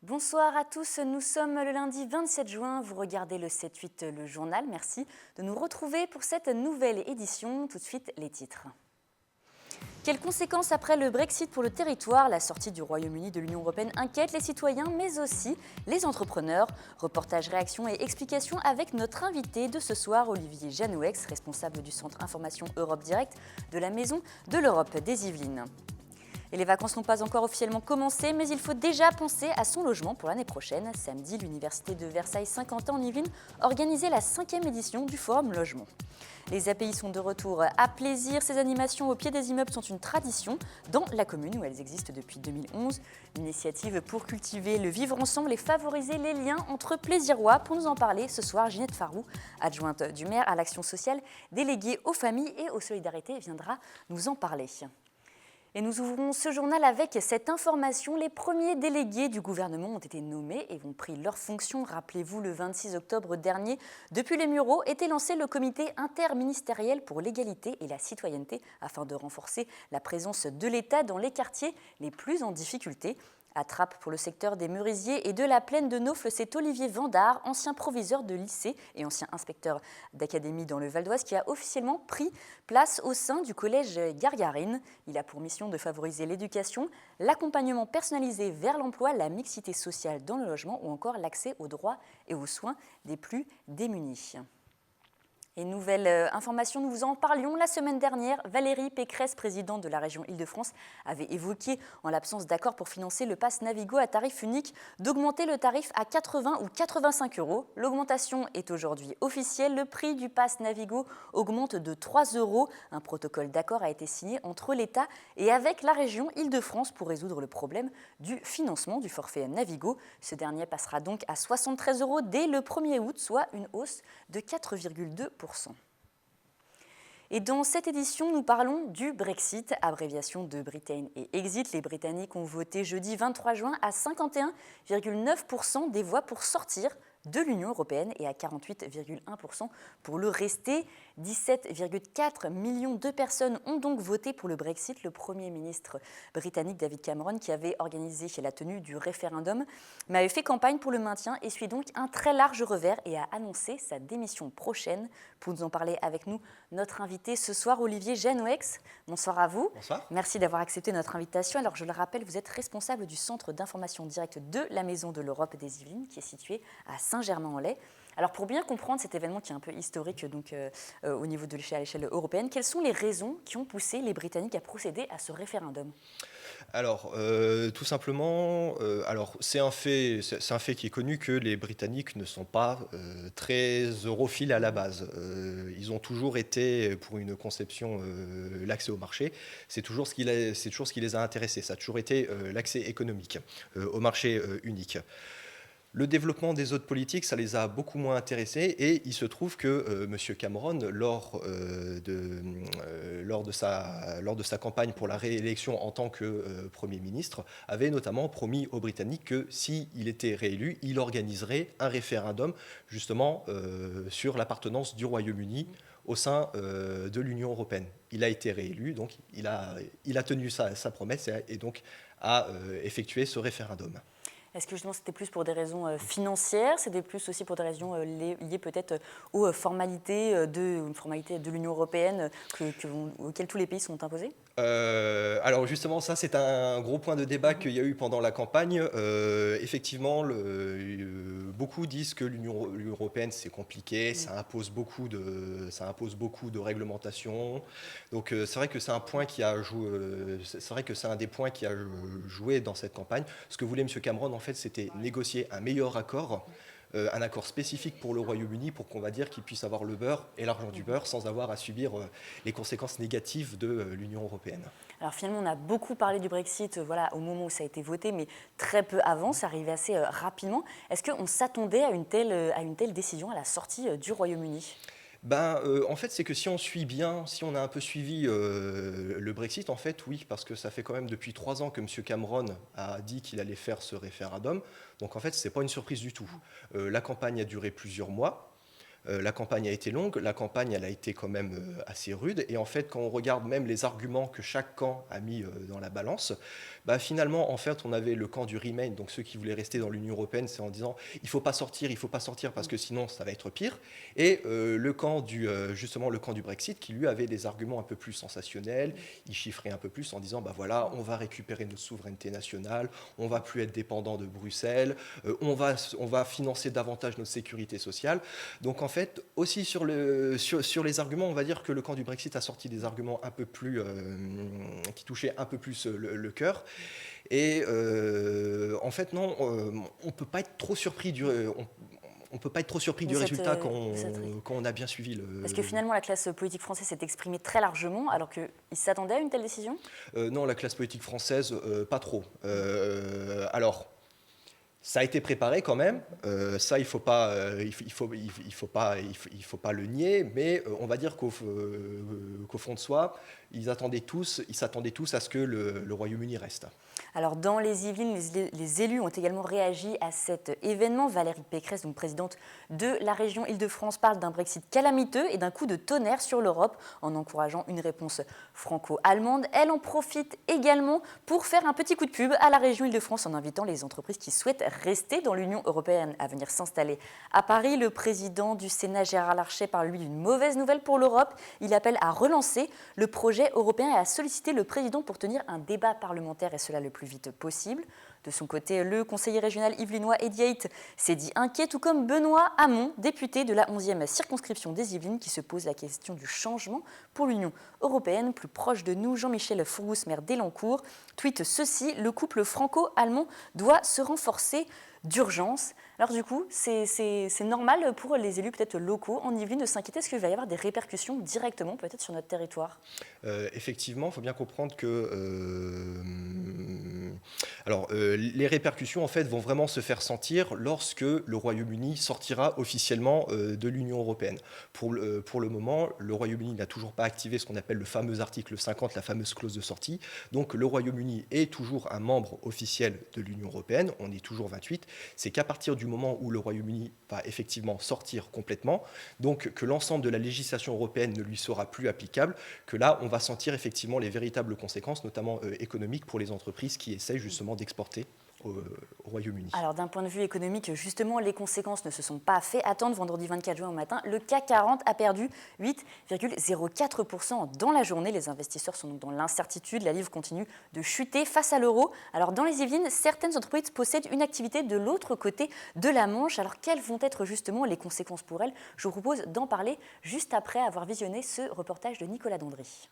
Bonsoir à tous, nous sommes le lundi 27 juin, vous regardez le 7-8, le journal. Merci de nous retrouver pour cette nouvelle édition. Tout de suite, les titres. Quelles conséquences après le Brexit pour le territoire? La sortie du Royaume-Uni de l'Union européenne inquiète les citoyens, mais aussi les entrepreneurs. Reportage, réaction et explication avec notre invité de ce soir, Olivier Janouex, responsable du Centre Information Europe Direct de la Maison de l'Europe des Yvelines. Et les vacances n'ont pas encore officiellement commencé, mais il faut déjà penser à son logement pour l'année prochaine. Samedi, l'Université de Versailles-Saint-Quentin en Yvelines organisait la 5e édition du Forum Logement. Les API sont de retour à plaisir. Ces animations au pied des immeubles sont une tradition dans la commune où elles existent depuis 2011. Une initiative pour cultiver le vivre ensemble et favoriser les liens entre plaisirois. Pour nous en parler ce soir, Ginette Farou, adjointe du maire à l'action sociale, déléguée aux familles et aux solidarités, viendra nous en parler. Et nous ouvrons ce journal avec cette information. Les premiers délégués du gouvernement ont été nommés et ont pris leurs fonctions. Rappelez-vous, le 26 octobre dernier, depuis les Mureaux, était lancé le comité interministériel pour l'égalité et la citoyenneté afin de renforcer la présence de l'État dans les quartiers les plus en difficulté. À Trappes, pour le secteur des Merisiers et de la plaine de Naufle, c'est Olivier Vandard, ancien proviseur de lycée et ancien inspecteur d'académie dans le Val d'Oise, qui a officiellement pris place au sein du collège Gargarine. Il a pour mission de favoriser l'éducation, l'accompagnement personnalisé vers l'emploi, la mixité sociale dans le logement ou encore l'accès aux droits et aux soins des plus démunis. Et nouvelle information, nous vous en parlions la semaine dernière. Valérie Pécresse, présidente de la région Île-de-France, avait évoqué, en l'absence d'accord pour financer le pass Navigo à tarif unique, d'augmenter le tarif à 80 ou 85 €. L'augmentation est aujourd'hui officielle. Le prix du pass Navigo augmente de 3 €. Un protocole d'accord a été signé entre l'État et avec la région Île-de-France pour résoudre le problème du financement du forfait Navigo. Ce dernier passera donc à 73 € dès le 1er août, soit une hausse de 4,2%. Et dans cette édition, nous parlons du Brexit, abréviation de Britain et Exit. Les Britanniques ont voté jeudi 23 juin à 51,9% des voix pour sortir de l'Union européenne et à 48,1% pour le rester. 17,4 millions de personnes ont donc voté pour le Brexit. Le Premier ministre britannique David Cameron, qui avait organisé la tenue du référendum, mais avait fait campagne pour le maintien, essuie donc un très large revers et a annoncé sa démission prochaine. Pour nous en parler avec nous, notre invité ce soir, Olivier Janouex. Bonsoir à vous. Bonsoir. Merci d'avoir accepté notre invitation. Alors je le rappelle, vous êtes responsable du Centre d'information directe de la Maison de l'Europe des Yvelines, qui est situé à Saint-Germain-en-Laye. Alors pour bien comprendre cet événement qui est un peu historique donc, au niveau de l'échelle européenne, quelles sont les raisons qui ont poussé les Britanniques à procéder à ce référendum ? Alors, tout simplement, c'est un fait qui est connu que les Britanniques ne sont pas très europhiles à la base. Ils ont toujours été, pour une conception, l'accès au marché. C'est toujours ce qui les a intéressés. Ça a toujours été l'accès économique au marché unique. Le développement des autres politiques, ça les a beaucoup moins intéressés et il se trouve que M. Cameron, lors de sa campagne pour la réélection en tant que Premier ministre, avait notamment promis aux Britanniques que s'il était réélu, il organiserait un référendum justement sur l'appartenance du Royaume-Uni au sein de l'Union européenne. Il a été réélu, donc il a tenu sa promesse et donc a effectué ce référendum. Est-ce que justement c'était plus pour des raisons financières, c'était plus aussi pour des raisons liées peut-être aux formalités de l'Union européenne auxquelles tous les pays sont imposés ? Alors justement, ça c'est un gros point de débat qu'il y a eu pendant la campagne. Effectivement, beaucoup disent que l'Union européenne c'est compliqué, ça impose beaucoup de réglementations. Donc c'est vrai que c'est un point qui a joué. C'est vrai que c'est un des points qui a joué dans cette campagne. Ce que voulait M. Cameron en fait, c'était négocier un meilleur accord. Un accord spécifique pour le Royaume-Uni pour qu'on va dire qu'il puisse avoir le beurre et l'argent du beurre sans avoir à subir les conséquences négatives de l'Union européenne. Alors finalement, on a beaucoup parlé du Brexit au moment où ça a été voté, mais très peu avant, ça arrivait assez rapidement. Est-ce qu'on s'attendait à une telle décision à la sortie du Royaume-Uni ? En fait, c'est que si on a un peu suivi le Brexit, en fait, oui, parce que ça fait quand même depuis 3 ans que M. Cameron a dit qu'il allait faire ce référendum. Donc, en fait, ce n'est pas une surprise du tout. La campagne a duré plusieurs mois. La campagne a été longue, la campagne elle a été quand même assez rude, et en fait quand on regarde même les arguments que chaque camp a mis dans la balance, bah, finalement en fait on avait le camp du Remain, donc ceux qui voulaient rester dans l'Union Européenne, c'est en disant il faut pas sortir parce que sinon ça va être pire, et le camp justement le camp du Brexit qui lui avait des arguments un peu plus sensationnels, il chiffrait un peu plus en disant bah voilà on va récupérer notre souveraineté nationale, on va plus être dépendant de Bruxelles, on va financer davantage notre sécurité sociale. Donc en fait, aussi sur les arguments, on va dire que le camp du Brexit a sorti des arguments un peu plus qui touchaient un peu plus le cœur. Et en fait, non, on peut pas être trop surpris on peut pas être trop surpris du résultat quand on a bien suivi le... Parce que finalement, la classe politique française s'est exprimée très largement, alors qu'ils s'attendaient à une telle décision ? Non, la classe politique française, pas trop. Alors... Ça a été préparé quand même, ça il faut pas le nier, mais on va dire qu'au fond de soi, ils s'attendaient tous à ce que le Royaume-Uni reste. Alors dans les Yvelines, les élus ont également réagi à cet événement. Valérie Pécresse, donc présidente de la région Île-de-France, parle d'un Brexit calamiteux et d'un coup de tonnerre sur l'Europe en encourageant une réponse franco-allemande. Elle en profite également pour faire un petit coup de pub à la région Île-de-France en invitant les entreprises qui souhaitent rester dans l'Union européenne à venir s'installer à Paris. Le président du Sénat, Gérard Larcher, parle lui d'une mauvaise nouvelle pour l'Europe. Il appelle à relancer le projet européen et à solliciter le président pour tenir un débat parlementaire, et cela le plus vite possible. De son côté, le conseiller régional yvelinois Eddie Haidt s'est dit inquiet, tout comme Benoît Hamon, député de la 11e circonscription des Yvelines, qui se pose la question du changement pour l'Union européenne. Plus proche de nous, Jean-Michel Fourous, maire d'Elancourt, tweet ceci: le couple franco-allemand doit se renforcer d'urgence. Alors du coup, c'est normal pour les élus peut-être locaux en Yvelines de s'inquiéter. Est-ce qu'il va y avoir des répercussions directement peut-être sur notre territoire ? Effectivement, il faut bien comprendre que les répercussions en fait vont vraiment se faire sentir lorsque le Royaume-Uni sortira officiellement de l'Union européenne. Pour le moment, le Royaume-Uni n'a toujours pas activé ce qu'on appelle le fameux article 50, la fameuse clause de sortie. Donc le Royaume-Uni est toujours un membre officiel de l'Union européenne, on est toujours 28. C'est qu'à partir du moment où le Royaume-Uni va effectivement sortir complètement, donc que l'ensemble de la législation européenne ne lui sera plus applicable, que là on va sentir effectivement les véritables conséquences, notamment économiques, pour les entreprises qui essayent justement d'exporter au Royaume-Uni. Alors d'un point de vue économique, justement, les conséquences ne se sont pas fait attendre. Vendredi 24 juin au matin, le CAC 40 a perdu 8,04% dans la journée. Les investisseurs sont donc dans l'incertitude. La livre continue de chuter face à l'euro. Alors dans les Yvelines, certaines entreprises possèdent une activité de l'autre côté de la Manche. Alors quelles vont être justement les conséquences pour elles ? Je vous propose d'en parler juste après avoir visionné ce reportage de Nicolas Dandry.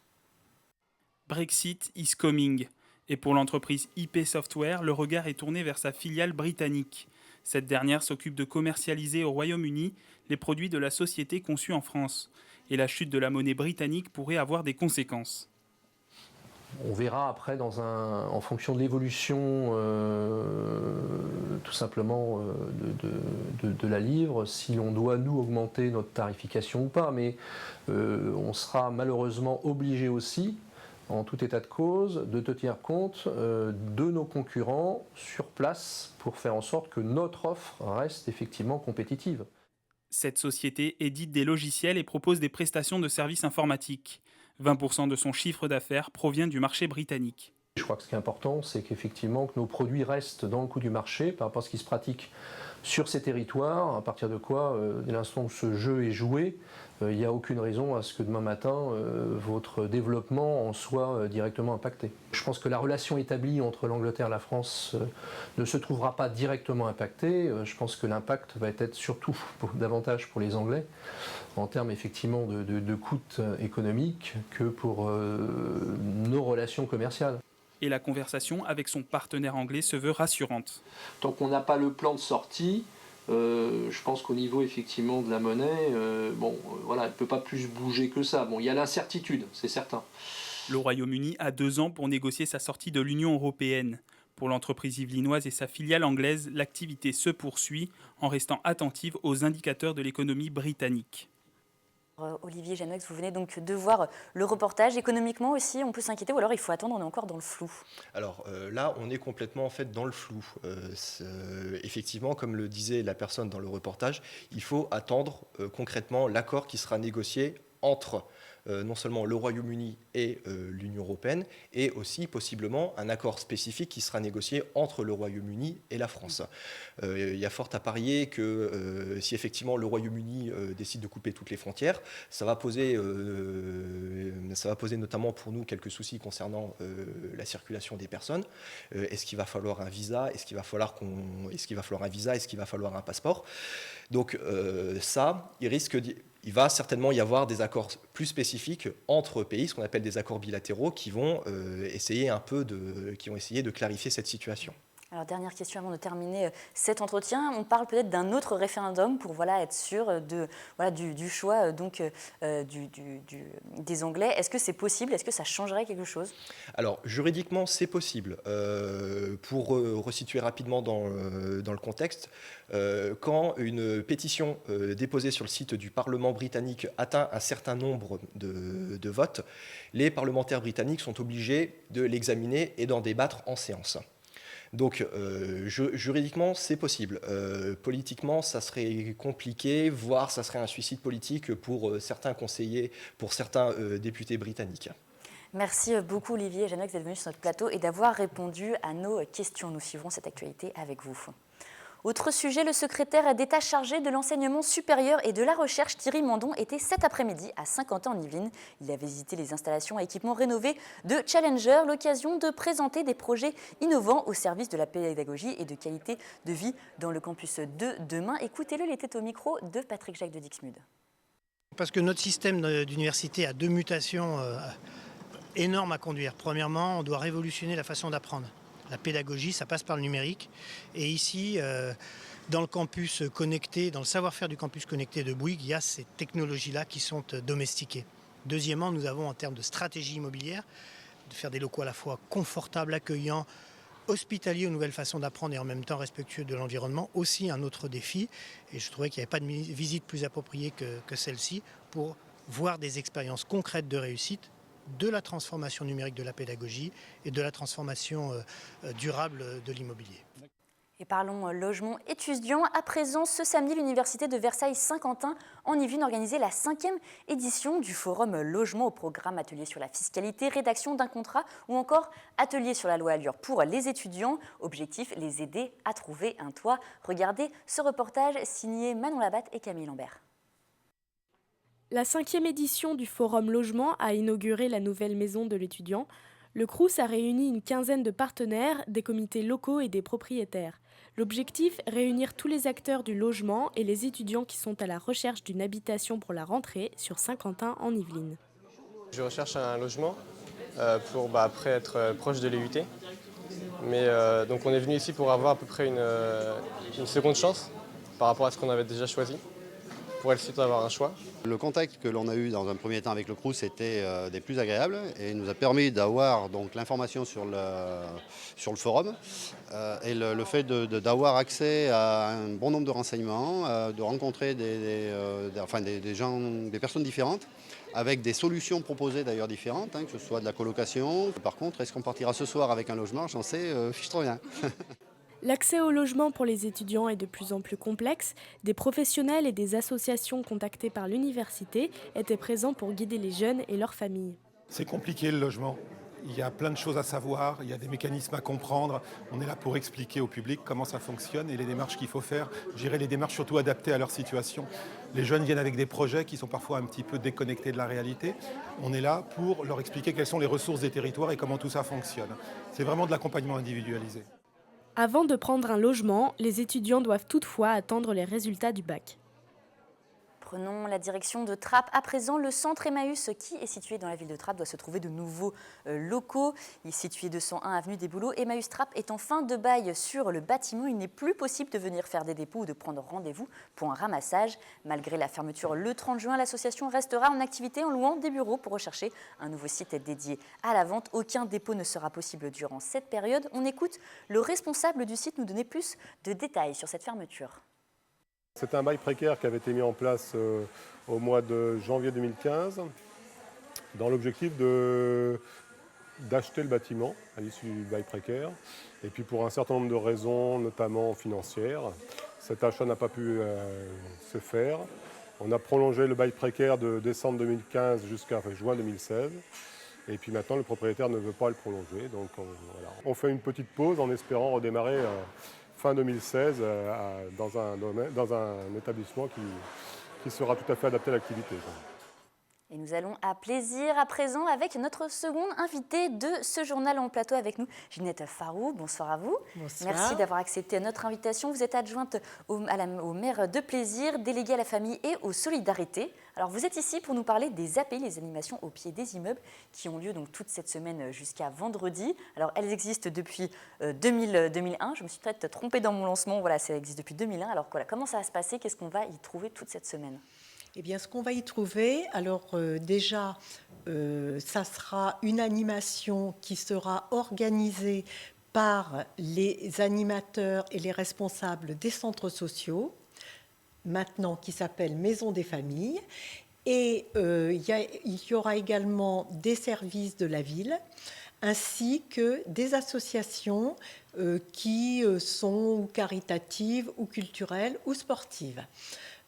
Brexit is coming. Et pour l'entreprise IP Software, le regard est tourné vers sa filiale britannique. Cette dernière s'occupe de commercialiser au Royaume-Uni les produits de la société conçus en France. Et la chute de la monnaie britannique pourrait avoir des conséquences. On verra après en fonction de l'évolution tout simplement de la livre, si l'on doit nous augmenter notre tarification ou pas. Mais on sera malheureusement obligé aussi, en tout état de cause, de tenir compte de nos concurrents sur place pour faire en sorte que notre offre reste effectivement compétitive. Cette société édite des logiciels et propose des prestations de services informatiques. 20% de son chiffre d'affaires provient du marché britannique. Je crois que ce qui est important, c'est qu'effectivement que nos produits restent dans le coût du marché par rapport à ce qui se pratique sur ces territoires, à partir de quoi, dès l'instant où ce jeu est joué, il n'y a aucune raison à ce que demain matin, votre développement en soit directement impacté. Je pense que la relation établie entre l'Angleterre et la France ne se trouvera pas directement impactée. Je pense que l'impact va être surtout davantage pour les Anglais, en termes effectivement de coûts économiques, que pour nos relations commerciales. Et la conversation avec son partenaire anglais se veut rassurante. Tant qu'on n'a pas le plan de sortie, je pense qu'au niveau effectivement de la monnaie, elle ne peut pas plus bouger que ça. Bon, il y a l'incertitude, c'est certain. Le Royaume-Uni a 2 ans pour négocier sa sortie de l'Union européenne. Pour l'entreprise yvelinoise et sa filiale anglaise, l'activité se poursuit en restant attentive aux indicateurs de l'économie britannique. Olivier Janox, vous venez donc de voir le reportage. Économiquement aussi, on peut s'inquiéter ou alors il faut attendre, on est encore dans le flou? Alors là, on est complètement en fait dans le flou. Effectivement, comme le disait la personne dans le reportage, il faut attendre concrètement l'accord qui sera négocié entre non seulement le Royaume-Uni et l'Union européenne, et aussi possiblement un accord spécifique qui sera négocié entre le Royaume-Uni et la France. Il y a fort à parier que si effectivement le Royaume-Uni décide de couper toutes les frontières, ça va poser notamment pour nous quelques soucis concernant la circulation des personnes. Est-ce qu'il va falloir un visa? Est-ce qu'il va falloir un visa? Est-ce qu'il va falloir un passeport? Donc il va certainement y avoir des accords plus spécifiques entre pays, ce qu'on appelle des accords bilatéraux, qui vont essayer de clarifier cette situation. Alors, dernière question avant de terminer cet entretien. On parle peut-être d'un autre référendum pour être sûr du choix des Anglais. Est-ce que c'est possible? Est-ce que ça changerait quelque chose? Alors, juridiquement, c'est possible. Pour resituer rapidement dans le contexte, quand une pétition déposée sur le site du Parlement britannique atteint un certain nombre de votes, les parlementaires britanniques sont obligés de l'examiner et d'en débattre en séance. Donc, juridiquement, c'est possible. Politiquement, ça serait compliqué, voire ça serait un suicide politique pour certains conseillers, pour certains députés britanniques. Merci beaucoup Olivier Janox d'être venu sur notre plateau et d'avoir répondu à nos questions. Nous suivrons cette actualité avec vous. Autre sujet, le secrétaire d'État chargé de l'enseignement supérieur et de la recherche, Thierry Mandon, était cet après-midi à Saint-Quentin-en-Yvelines. Il a visité les installations et équipements rénovés de Challenger, l'occasion de présenter des projets innovants au service de la pédagogie et de qualité de vie dans le campus de demain. Écoutez-le, il était au micro de Patrick Jacques de Dixmude. Parce que notre système d'université a deux mutations énormes à conduire. Premièrement, on doit révolutionner la façon d'apprendre. La pédagogie, ça passe par le numérique. Et ici, dans le campus connecté, dans le savoir-faire du campus connecté de Bouygues, il y a ces technologies-là qui sont domestiquées. Deuxièmement, nous avons en termes de stratégie immobilière, de faire des locaux à la fois confortables, accueillants, hospitaliers aux nouvelles façons d'apprendre et en même temps respectueux de l'environnement, aussi un autre défi. Et je trouvais qu'il n'y avait pas de visite plus appropriée que celle-ci pour voir des expériences concrètes de réussite, de la transformation numérique de la pédagogie et de la transformation durable de l'immobilier. Et parlons logement étudiant. À présent, ce samedi, l'Université de Versailles-Saint-Quentin en Yvelines organisait la 5e édition du Forum Logement, au programme atelier sur la fiscalité, rédaction d'un contrat ou encore atelier sur la loi Allure pour les étudiants. Objectif, les aider à trouver un toit. Regardez ce reportage signé Manon Labatte et Camille Lambert. La 5e édition du Forum Logement a inauguré la nouvelle maison de l'étudiant. Le Crous a réuni une quinzaine de partenaires, des comités locaux et des propriétaires. L'objectif, réunir tous les acteurs du logement et les étudiants qui sont à la recherche d'une habitation pour la rentrée sur Saint-Quentin en Yvelines. Je recherche un logement pour après être proche de l'EUT. Mais donc on est venu ici pour avoir à peu près une seconde chance par rapport à ce qu'on avait déjà choisi, pour ensuite avoir un choix. Le contact que l'on a eu dans un premier temps avec le Crous était des plus agréables et nous a permis d'avoir donc l'information sur le forum et le fait d'avoir accès à un bon nombre de renseignements, de rencontrer des personnes différentes avec des solutions proposées d'ailleurs différentes, que ce soit de la colocation. Par contre, est-ce qu'on partira ce soir avec un logement? J'en sais, fiche trop rien. L'accès au logement pour les étudiants est de plus en plus complexe. Des professionnels et des associations contactées par l'université étaient présents pour guider les jeunes et leurs familles. C'est compliqué le logement. Il y a plein de choses à savoir, il y a des mécanismes à comprendre. On est là pour expliquer au public comment ça fonctionne et les démarches qu'il faut faire. Je dirais les démarches surtout adaptées à leur situation. Les jeunes viennent avec des projets qui sont parfois un petit peu déconnectés de la réalité. On est là pour leur expliquer quelles sont les ressources des territoires et comment tout ça fonctionne. C'est vraiment de l'accompagnement individualisé. Avant de prendre un logement, les étudiants doivent toutefois attendre les résultats du bac. Prenons la direction de Trappes. À présent, le centre Emmaüs, qui est situé dans la ville de Trappes, doit se trouver de nouveaux locaux. Il est situé 201 avenue des Bouleaux. Emmaüs Trappes est en fin de bail sur le bâtiment. Il n'est plus possible de venir faire des dépôts ou de prendre rendez-vous pour un ramassage. Malgré la fermeture le 30 juin, l'association restera en activité en louant des bureaux pour rechercher un nouveau site dédié à la vente. Aucun dépôt ne sera possible durant cette période. On écoute le responsable du site nous donner plus de détails sur cette fermeture. C'est un bail précaire qui avait été mis en place au mois de janvier 2015 dans l'objectif d'acheter le bâtiment à l'issue du bail précaire. Et puis pour un certain nombre de raisons, notamment financières, cet achat n'a pas pu se faire. On a prolongé le bail précaire de décembre 2015 jusqu'à juin 2016. Et puis maintenant, le propriétaire ne veut pas le prolonger. Donc voilà. On fait une petite pause en espérant redémarrer fin 2016 dans un établissement qui sera tout à fait adapté à l'activité. Et nous allons à plaisir à présent avec notre seconde invitée de ce journal en plateau avec nous, Ginette Farou. Bonsoir à vous. Bonsoir. Merci d'avoir accepté notre invitation. Vous êtes adjointe au maire de Plaisir, déléguée à la famille et aux solidarités. Alors vous êtes ici pour nous parler des API, les animations au pied des immeubles, qui ont lieu donc toute cette semaine jusqu'à vendredi. Alors elles existent depuis 2001. Je me suis peut-être trompée dans mon lancement. Voilà, ça existe depuis 2001. Alors voilà, comment ça va se passer? Qu'est-ce qu'on va y trouver toute cette semaine? Eh bien, ce qu'on va y trouver, alors déjà, ça sera une animation qui sera organisée par les animateurs et les responsables des centres sociaux, maintenant qui s'appelle Maison des familles. Et il y aura également des services de la ville, ainsi que des associations qui sont ou caritatives, ou culturelles, ou sportives.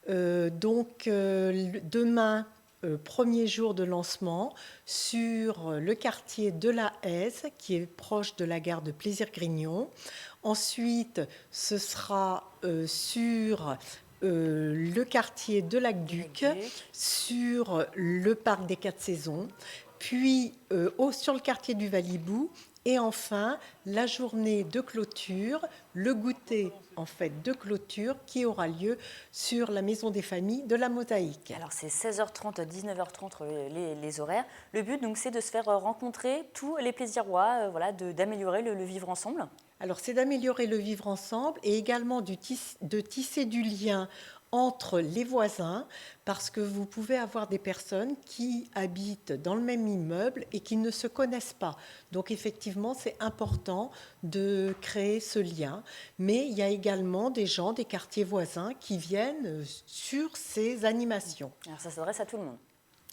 Demain, premier jour de lancement, sur le quartier de la Haise, qui est proche de la gare de Plaisir-Grignon. Ensuite, ce sera sur le quartier de l'Aqueduc, sur le parc des 4 saisons, puis sur le quartier du Valibou. Et enfin, la journée de clôture, le goûter en fait de clôture qui aura lieu sur la Maison des familles de la Mosaïque. Alors c'est 16h30, 19h30 les horaires. Le but donc c'est de se faire rencontrer tous les plaisirois, voilà, d'améliorer le vivre ensemble. Alors c'est d'améliorer le vivre ensemble et également de tisser du lien entre les voisins, parce que vous pouvez avoir des personnes qui habitent dans le même immeuble et qui ne se connaissent pas. Donc effectivement, c'est important de créer ce lien. Mais il y a également des gens, des quartiers voisins qui viennent sur ces animations. Alors ça s'adresse à tout le monde?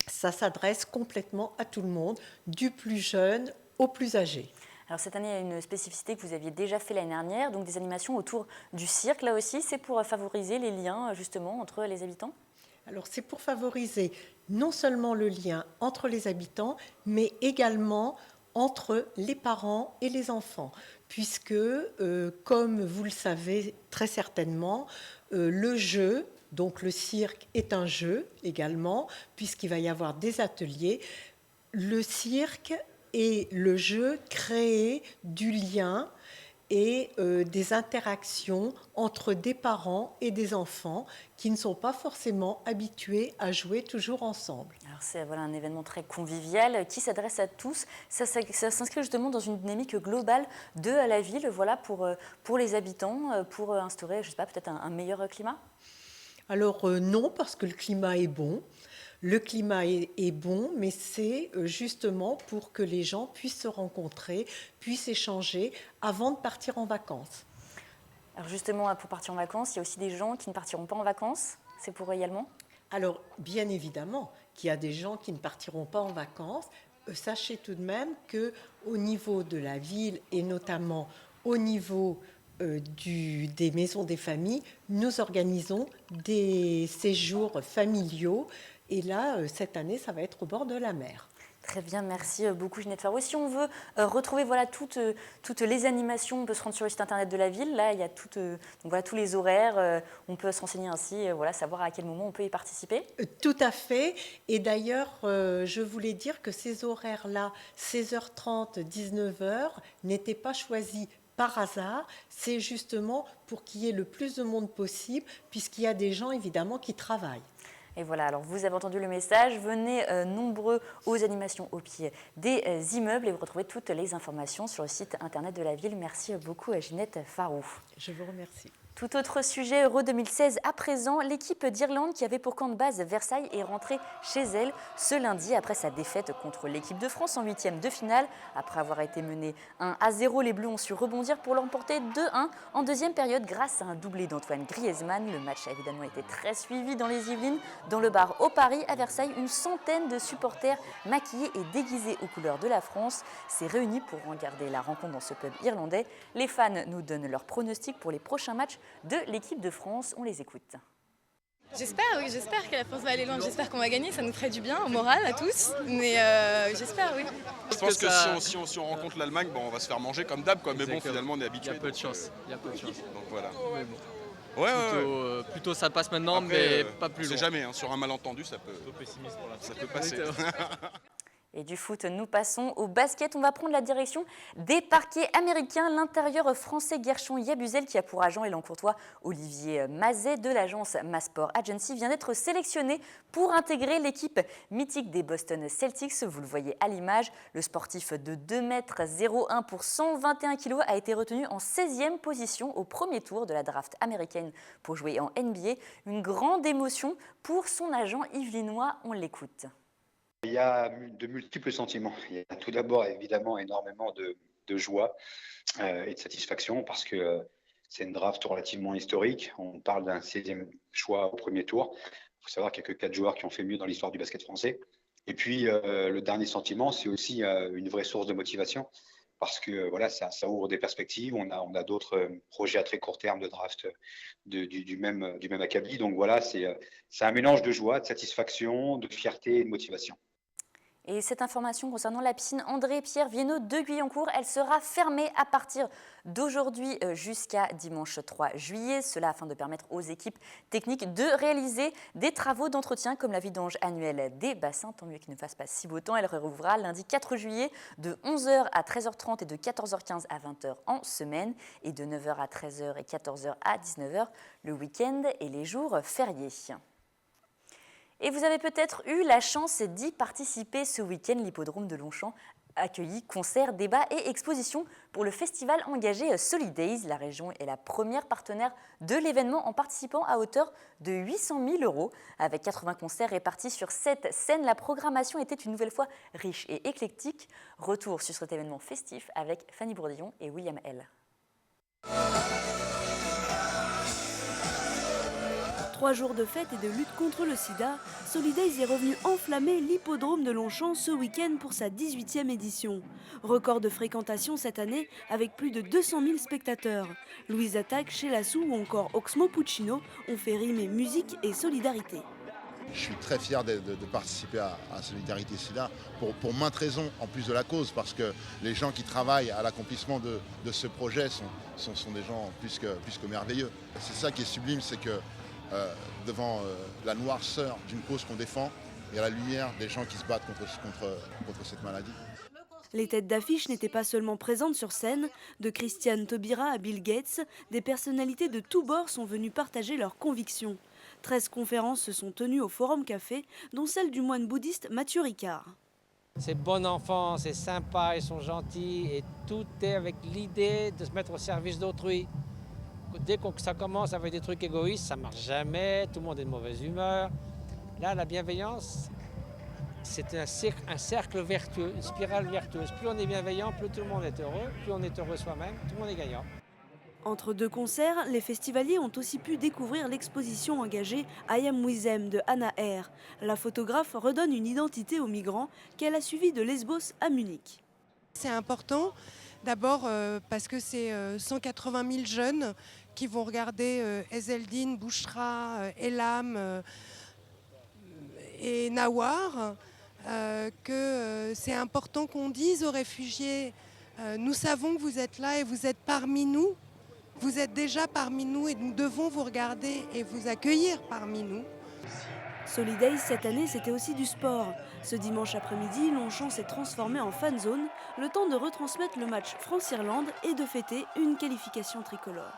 Ça s'adresse complètement à tout le monde, du plus jeune au plus âgé. Alors cette année, il y a une spécificité que vous aviez déjà fait l'année dernière, donc des animations autour du cirque. Là aussi, c'est pour favoriser les liens justement entre les habitants? Alors c'est pour favoriser non seulement le lien entre les habitants, mais également entre les parents et les enfants. Puisque, comme vous le savez très certainement, le jeu, donc le cirque est un jeu également, puisqu'il va y avoir des ateliers. Le cirque et le jeu créent du lien et des interactions entre des parents et des enfants qui ne sont pas forcément habitués à jouer toujours ensemble. Alors c'est voilà, un événement très convivial qui s'adresse à tous. Ça s'inscrit justement dans une dynamique globale de la ville, voilà, pour les habitants, pour instaurer, je sais pas, peut-être un meilleur climat? Alors non, parce que le climat est bon. Le climat est bon, mais c'est justement pour que les gens puissent se rencontrer, puissent échanger avant de partir en vacances. Alors justement, pour partir en vacances, il y a aussi des gens qui ne partiront pas en vacances. C'est pour également? Alors, bien évidemment qu'il y a des gens qui ne partiront pas en vacances. Sachez tout de même qu'au niveau de la ville et notamment au niveau des maisons des familles, nous organisons des séjours familiaux. Et là, cette année, ça va être au bord de la mer. Très bien, merci beaucoup Ginette Farou. Si on veut retrouver voilà, toutes les animations, on peut se rendre sur le site internet de la ville. Là, il y a donc voilà, tous les horaires. On peut se renseigner ainsi, voilà, savoir à quel moment on peut y participer. Tout à fait. Et d'ailleurs, je voulais dire que ces horaires-là, 16h30, 19h, n'étaient pas choisis par hasard. C'est justement pour qu'il y ait le plus de monde possible, puisqu'il y a des gens, évidemment, qui travaillent. Et voilà, alors vous avez entendu le message, venez nombreux aux animations au pied des immeubles et vous retrouvez toutes les informations sur le site internet de la ville. Merci beaucoup à Ginette Farou. Je vous remercie. Tout autre sujet, Euro 2016 à présent, l'équipe d'Irlande qui avait pour camp de base Versailles est rentrée chez elle ce lundi après sa défaite contre l'équipe de France en 8e de finale. Après avoir été menée 1-0, les Bleus ont su rebondir pour l'emporter 2-1 en deuxième période grâce à un doublé d'Antoine Griezmann. Le match a évidemment été très suivi dans les Yvelines. Dans le bar au Paris, à Versailles, une centaine de supporters maquillés et déguisés aux couleurs de la France s'est réunis pour regarder la rencontre dans ce pub irlandais. Les fans nous donnent leurs pronostics pour les prochains matchs de l'équipe de France. On les écoute. J'espère, oui, j'espère que la France va aller loin. J'espère qu'on va gagner, ça nous ferait du bien au moral à tous. Mais j'espère, oui. Je pense que si on rencontre l'Allemagne, bon, on va se faire manger comme d'hab, quoi. Mais bon, finalement, on est habitué. Il y a peu de chance. Donc voilà. Mais bon. Plutôt ça passe maintenant, après, mais pas plus loin. On sait jamais, hein, sur un malentendu, ça peut passer. Et du foot, nous passons au basket. On va prendre la direction des parquets américains. L'intérieur français Guerchon Yabuzel, qui a pour agent et l'encourtois Olivier Mazet de l'agence Massport Agency, vient d'être sélectionné pour intégrer l'équipe mythique des Boston Celtics. Vous le voyez à l'image, le sportif de 2,01 m pour 121 kg a été retenu en 16e position au premier tour de la draft américaine pour jouer en NBA. Une grande émotion pour son agent yvelinois. On l'écoute. Il y a de multiples sentiments. Il y a tout d'abord évidemment énormément de joie et de satisfaction parce que c'est une draft relativement historique. On parle d'un 16e choix au premier tour. Il faut savoir qu'il n'y a que 4 joueurs qui ont fait mieux dans l'histoire du basket français. Et puis le dernier sentiment, c'est aussi une vraie source de motivation parce que voilà, ça ouvre des perspectives. On a d'autres projets à très court terme de draft du même acabit. Donc voilà, c'est un mélange de joie, de satisfaction, de fierté et de motivation. Et cette information concernant la piscine André-Pierre Viennot de Guyancourt, elle sera fermée à partir d'aujourd'hui jusqu'à dimanche 3 juillet. Cela afin de permettre aux équipes techniques de réaliser des travaux d'entretien comme la vidange annuelle des bassins. Tant mieux qu'il ne fasse pas si beau temps. Elle rouvrira lundi 4 juillet de 11h à 13h30 et de 14h15 à 20h en semaine et de 9h à 13h et 14h à 19h le week-end et les jours fériés. Et vous avez peut-être eu la chance d'y participer ce week-end. L'hippodrome de Longchamp accueillit concerts, débats et expositions pour le festival engagé Solidays. La région est la première partenaire de l'événement en participant à hauteur de 800 000 €. Avec 80 concerts répartis sur 7 scènes, la programmation était une nouvelle fois riche et éclectique. Retour sur cet événement festif avec Fanny Bourdillon et William L. 3 jours de fête et de lutte contre le sida, Solidays est revenu enflammer l'hippodrome de Longchamp ce week-end pour sa 18e édition. Record de fréquentation cette année avec plus de 200 000 spectateurs. Louise Attaque, chez Lassou ou encore Oxmo Puccino ont fait rimer musique et solidarité. Je suis très fier de participer à Solidarité Sida pour maintes raisons, en plus de la cause, parce que les gens qui travaillent à l'accomplissement de ce projet sont des gens plus que merveilleux. C'est ça qui est sublime, c'est que devant la noirceur d'une cause qu'on défend, il y a la lumière des gens qui se battent contre cette maladie. Les têtes d'affiche n'étaient pas seulement présentes sur scène. De Christiane Taubira à Bill Gates, des personnalités de tous bords sont venues partager leurs convictions. 13 conférences se sont tenues au Forum Café, dont celle du moine bouddhiste Mathieu Ricard. C'est bon enfant, c'est sympa, ils sont gentils et tout est avec l'idée de se mettre au service d'autrui. Dès que ça commence avec des trucs égoïstes, ça ne marche jamais, tout le monde est de mauvaise humeur. Là, la bienveillance, c'est un cercle vertueux, une spirale vertueuse. Plus on est bienveillant, plus tout le monde est heureux. Plus on est heureux soi-même, tout le monde est gagnant. Entre 2 concerts, les festivaliers ont aussi pu découvrir l'exposition engagée I Am With Them de Anna R. La photographe redonne une identité aux migrants qu'elle a suivis de Lesbos à Munich. C'est important, d'abord parce que c'est 180 000 jeunes qui vont regarder Ezzeldine, Bouchra, Elam et Nawar, que c'est important qu'on dise aux réfugiés nous savons que vous êtes là et vous êtes parmi nous. Vous êtes déjà parmi nous et nous devons vous regarder et vous accueillir parmi nous. Solidays, cette année, c'était aussi du sport. Ce dimanche après-midi, Longchamp s'est transformé en fan zone, le temps de retransmettre le match France-Irlande et de fêter une qualification tricolore.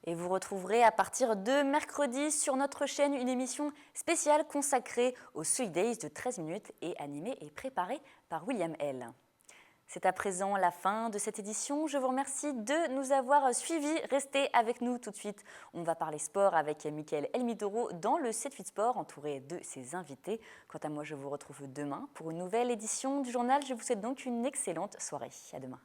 Et vous retrouverez à partir de mercredi sur notre chaîne une émission spéciale consacrée aux Solidays de 13 minutes et animée et préparée par William L. C'est à présent la fin de cette édition. Je vous remercie de nous avoir suivis. Restez avec nous tout de suite. On va parler sport avec Mickaël Elmitoro dans le 7-8 Sport, entouré de ses invités. Quant à moi, je vous retrouve demain pour une nouvelle édition du journal. Je vous souhaite donc une excellente soirée. À demain.